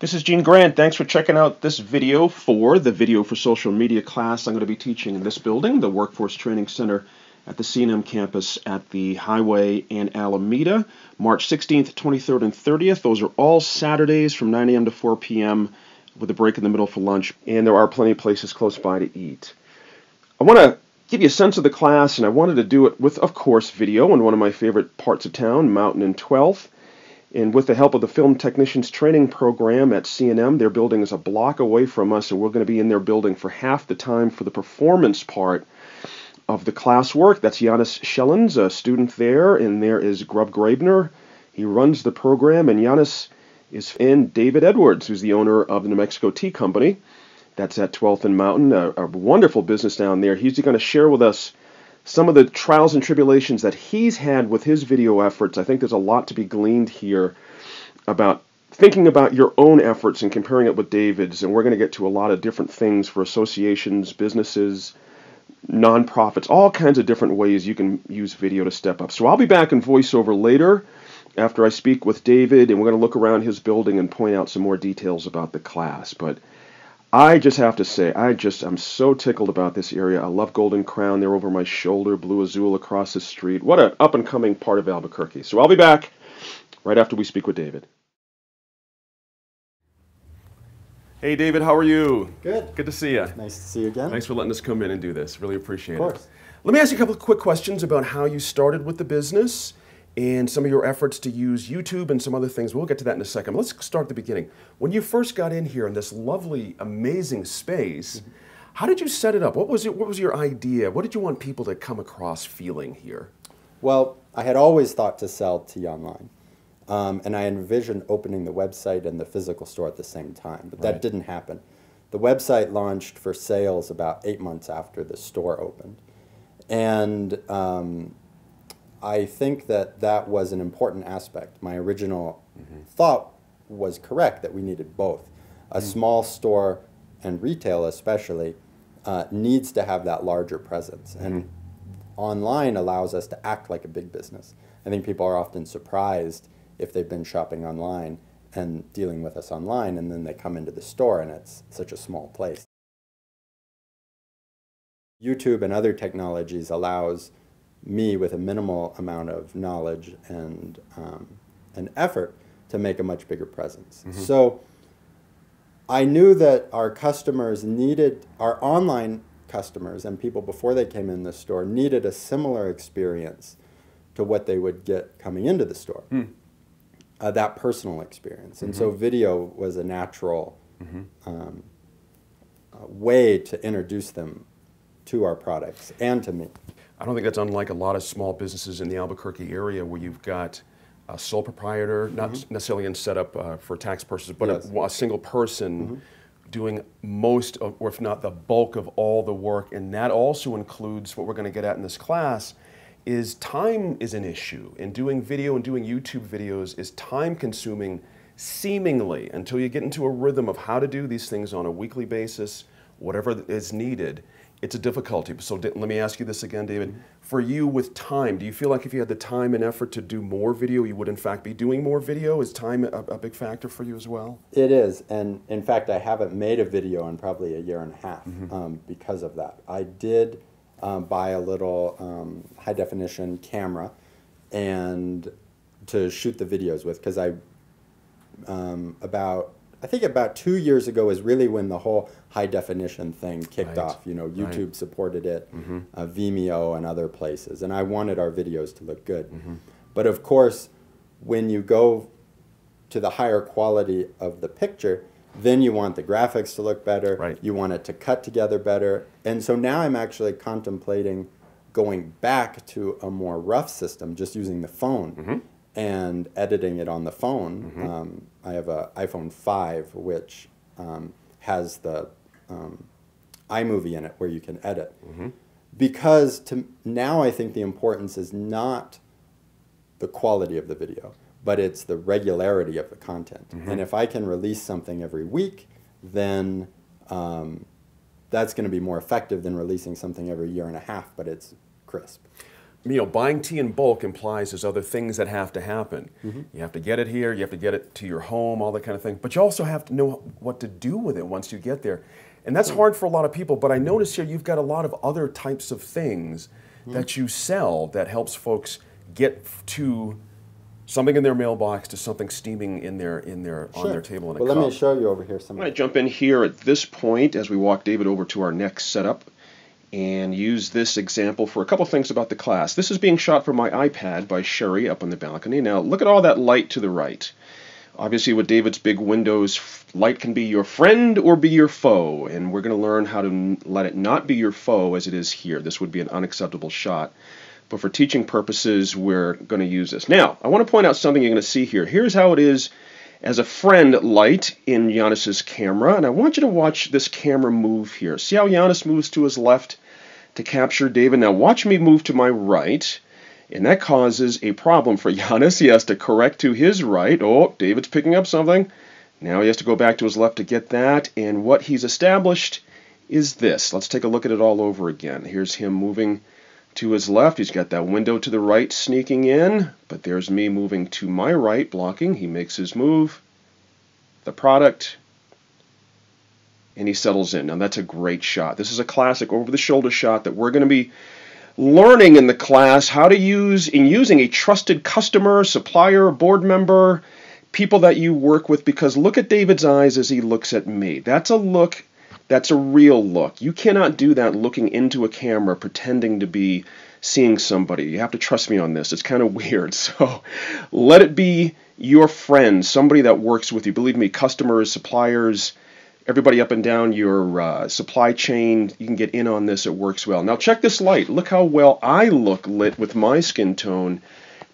This is Gene Grant. Thanks for checking out this video for the Video for Social Media class I'm going to be teaching in this building, the Workforce Training Center at the CNM campus at the Highway in Alameda, March 16th, 23rd, and 30th. Those are all Saturdays from 9 a.m. to 4 p.m. with a break in the middle for lunch, and there are plenty of places close by to eat. I want to give you a sense of the class, and I wanted to do it with, of course, video in one of my favorite parts of town, Mountain and 12th. And with the help of the Film Technicians Training Program at CNM, their building is a block away from us, and we're going to be in their building for half the time for the performance part of the classwork. That's Janis Schellens, a student there, and there is Grub Grabner. He runs the program, and Janis is in David Edwards, who's the owner of the New Mexico Tea Company. That's at 12th and Mountain, a wonderful business down there. He's going to share with us some of the trials and tribulations that he's had with his video efforts. I think there's a lot to be gleaned here about thinking about your own efforts and comparing it with David's, and we're going to get to a lot of different things for associations, businesses, nonprofits, all kinds of different ways you can use video to step up. So I'll be back in voiceover later after I speak with David, and we're going to look around his building and point out some more details about the class. But I just have to say, I'm so tickled about this area. I love Golden Crown. They're over my shoulder, Blue Azul across the street. What an up-and-coming part of Albuquerque. So I'll be back right after we speak with David. Hey, David, how are you? Good. Good to see you. Nice to see you again. Thanks for letting us come in and do this. Really appreciate it. Of course. Let me ask you a couple of quick questions about how you started with the business and some of your efforts to use YouTube and some other things. We'll get to that in a second. Let's start at the beginning. When you first got in here in this lovely, amazing space, how did you set it up? What was your idea? What did you want people to come across feeling here? Well, I had always thought to sell tea online. And I envisioned opening the website and the physical store at the same time, but that didn't happen. The website launched for sales about 8 months after the store opened. And I think that was an important aspect. My original thought was correct, that we needed both. A small store, and retail especially, needs to have that larger presence. And online allows us to act like a big business. I think people are often surprised if they've been shopping online and dealing with us online, and then they come into the store and it's such a small place. YouTube and other technologies allows me, with a minimal amount of knowledge and effort, to make a much bigger presence. So I knew that our customers needed, our online customers and people before they came in the store needed a similar experience to what they would get coming into the store. That personal experience. And so video was a natural way to introduce them to our products and to me. I don't think that's unlike a lot of small businesses in the Albuquerque area where you've got a sole proprietor, not necessarily in setup for tax purposes, but a single person doing most of, or if not the bulk of all the work. And that also includes what we're going to get at in this class, is time is an issue. And doing video and doing YouTube videos is time consuming seemingly until you get into a rhythm of how to do these things on a weekly basis, whatever is needed. It's a difficulty. So let me ask you this again, David. For you with time, do you feel like if you had the time and effort to do more video, you would in fact be doing more video? Is time a big factor for you as well? It is. And in fact, I haven't made a video in probably a year and a half because of that. I did buy a little high definition camera and to shoot the videos with, because I think about 2 years ago is really when the whole high definition thing kicked off. You know, YouTube supported it, Vimeo and other places, and I wanted our videos to look good. But of course, when you go to the higher quality of the picture, then you want the graphics to look better, you want it to cut together better. And so now I'm actually contemplating going back to a more rough system, just using the phone and editing it on the phone. I have an iPhone 5, which has the iMovie in it where you can edit. Because now I think the importance is not the quality of the video, but it's the regularity of the content. And if I can release something every week, then that's going to be more effective than releasing something every year and a half, but it's crisp. buying tea in bulk implies there's other things that have to happen. You have to get it here, you have to get it to your home, all that kind of thing. But you also have to know what to do with it once you get there. And that's hard for a lot of people, but I notice here you've got a lot of other types of things that you sell that helps folks get to something in their mailbox to something steaming in their on their table in a cup. Well, let me show you over here some. I'm going to jump in here at this point as we walk David over to our next setup and use this example for a couple things about the class. This is being shot from my iPad by Sherry up on the balcony. Now look at all that light to the right. Obviously with David's big windows, light can be your friend or be your foe, and we're going to learn how to let it not be your foe as it is here. This would be an unacceptable shot. But for teaching purposes, we're going to use this. Now, I want to point out something you're going to see here. Here's how it is as a friend light in Giannis's camera, and I want you to watch this camera move here. See how Giannis moves to his left to capture David? Now watch me move to my right, and that causes a problem for Giannis. He has to correct to his right. Oh, David's picking up something. Now he has to go back to his left to get that, and what he's established is this. Let's take a look at it all over again. Here's him moving to his left. He's got that window to the right sneaking in, but there's me moving to my right, blocking. He makes his move, the product, and he settles in. Now that's a great shot. This is a classic over-the-shoulder shot that we're going to be learning in the class how to use in using a trusted customer, supplier, board member, people that you work with, because look at David's eyes as he looks at me. That's a look. That's a real look. You cannot do that looking into a camera pretending to be seeing somebody. You have to trust me on this. It's kind of weird. So let it be your friend, somebody that works with you. Believe me, customers, suppliers, everybody up and down your supply chain, you can get in on this. It works well. Now check this light. Look how well I look lit with my skin tone,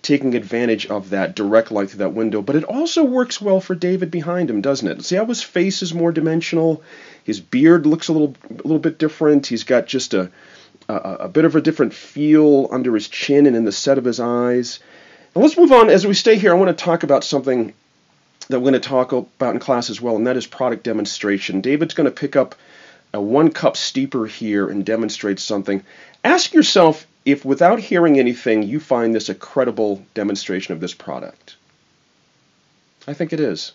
taking advantage of that direct light through that window. But it also works well for David behind him, doesn't it? See how his face is more dimensional? His beard looks a little bit different. He's got just a bit of a different feel under his chin and in the set of his eyes. Now let's move on. As we stay here, I want to talk about something that we're going to talk about in class as well, and that is product demonstration. David's going to pick up a 1-cup steeper here and demonstrate something. Ask yourself if without hearing anything you find this a credible demonstration of this product. I think it is.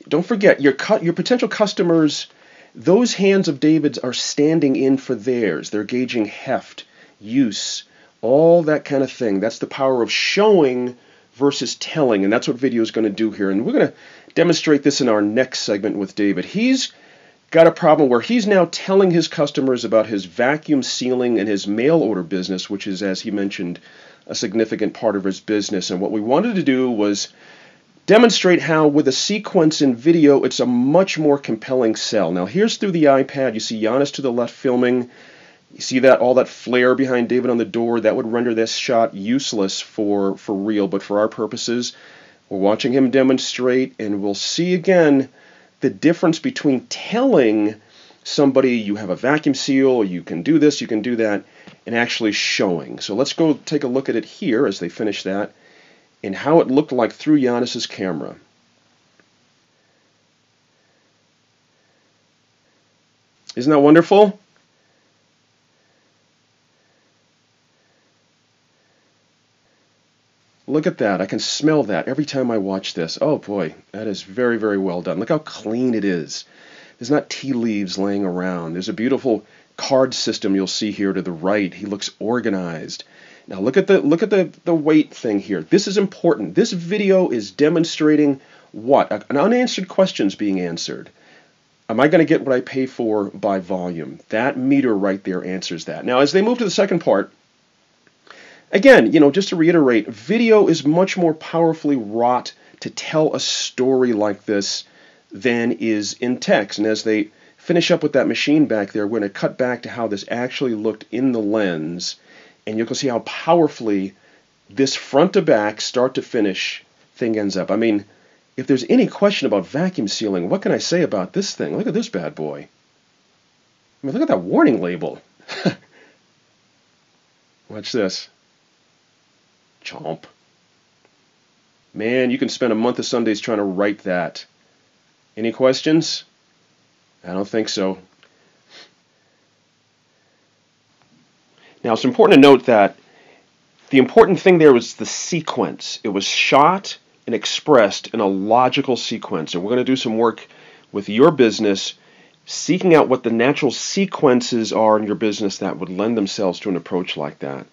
Don't forget, your potential customers, those hands of David's are standing in for theirs. They're gauging heft, use, all that kind of thing. That's the power of showing versus telling, and that's what video is going to do here. And we're going to demonstrate this in our next segment with David. He's got a problem where he's now telling his customers about his vacuum sealing and his mail order business, which is, as he mentioned, a significant part of his business. And what we wanted to do was demonstrate how with a sequence in video, it's a much more compelling sell. Now here's through the iPad. You see Giannis to the left filming. You see that all that flare behind David on the door. That would render this shot useless for real, but for our purposes, we're watching him demonstrate, and we'll see again the difference between telling somebody you have a vacuum seal, you can do this, you can do that, and actually showing. So let's go take a look at it here as they finish that, and how it looked like through Giannis's camera. Isn't that wonderful? Look at that. I can smell that every time I watch this. Oh boy, that is very, very well done. Look how clean it is. There's not tea leaves laying around. There's a beautiful card system you'll see here to the right. He looks organized. Now look at the weight thing here. This is important. This video is demonstrating what? An unanswered question is being answered. Am I going to get what I pay for by volume? That meter right there answers that. Now as they move to the second part, again, just to reiterate, video is much more powerfully wrought to tell a story like this than is in text. And as they finish up with that machine back there, we're going to cut back to how this actually looked in the lens. And you can see how powerfully this front to back, start to finish thing ends up. I mean, if there's any question about vacuum sealing, what can I say about this thing? Look at this bad boy. I mean, look at that warning label. Watch this. Chomp. Man, you can spend a month of Sundays trying to write that. Any questions? I don't think so. Now, it's important to note that The important thing there was the sequence. It was shot and expressed in a logical sequence. And we're going to do some work with your business, seeking out what the natural sequences are in your business that would lend themselves to an approach like that.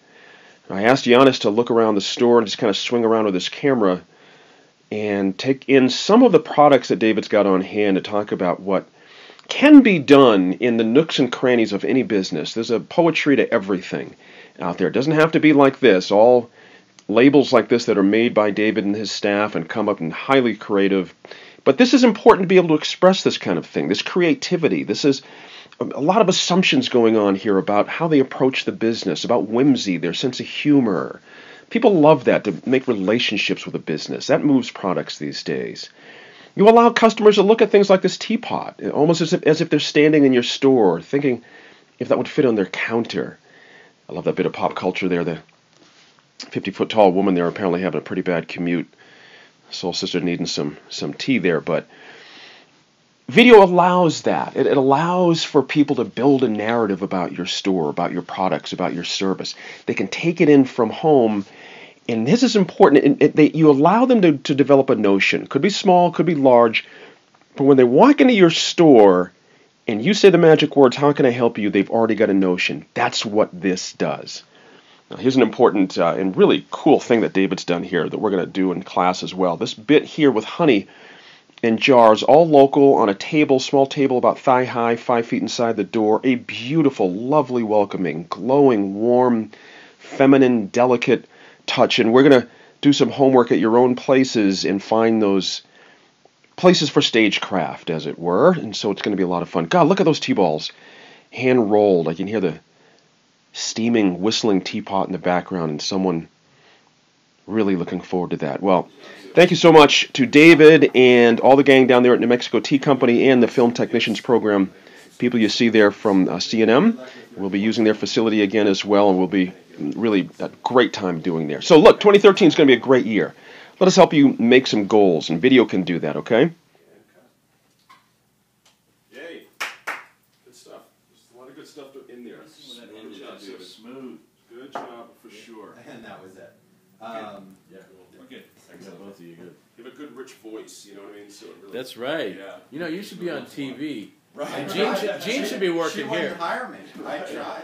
I asked Giannis to look around the store and just kind of swing around with his camera and take in some of the products that David's got on hand to talk about what can be done in the nooks and crannies of any business. There's a poetry to everything out there. It doesn't have to be like this. All labels like this that are made by David and his staff and come up in highly creative. But this is important to be able to express this kind of thing, this creativity. This is a lot of assumptions going on here about how they approach the business, about whimsy, their sense of humor. People love that, to make relationships with a business. That moves products these days. You allow customers to look at things like this teapot, almost as if they're standing in your store, thinking if that would fit on their counter. I love that bit of pop culture there. The 50-foot tall woman there apparently having a pretty bad commute. Soul Sister needing some tea there. But video allows that. It allows for people to build a narrative about your store, about your products, about your service. They can take it in from home. And this is important. You allow them to develop a notion. Could be small, could be large. But when they walk into your store and you say the magic words, how can I help you? They've already got a notion. That's what this does. Now, here's an important and really cool thing that David's done here that we're going to do in class as well. This bit here with honey in jars, all local, on a table, small table about thigh high, 5 feet inside the door. A beautiful, lovely, welcoming, glowing, warm, feminine, delicate touch. And we're going to do some homework at your own places and find those places for stagecraft, as it were, and so it's going to be a lot of fun. God, look at those tea balls, hand rolled. I can hear the steaming, whistling teapot in the background, and someone really looking forward to that. Well, thank you so much to David and all the gang down there at New Mexico Tea Company and the Film Technicians Program. People you see there from CNM. We'll be using their facility again as well, and we'll be really a great time doing there. So look, 2013 is going to be a great year. Let us help you make some goals, and video can do that, okay? Yay. Good stuff. There's a lot of good stuff in there. Good job, David. Smooth. Good job, for sure. And that was it. Yeah, we're good. Thanks, both of you. Good. You have a good, rich voice, you know what I mean? So it really, That's right. Yeah. You know, you should be on TV. Right. And Gene should be working She here. wouldn't hire me. I tried.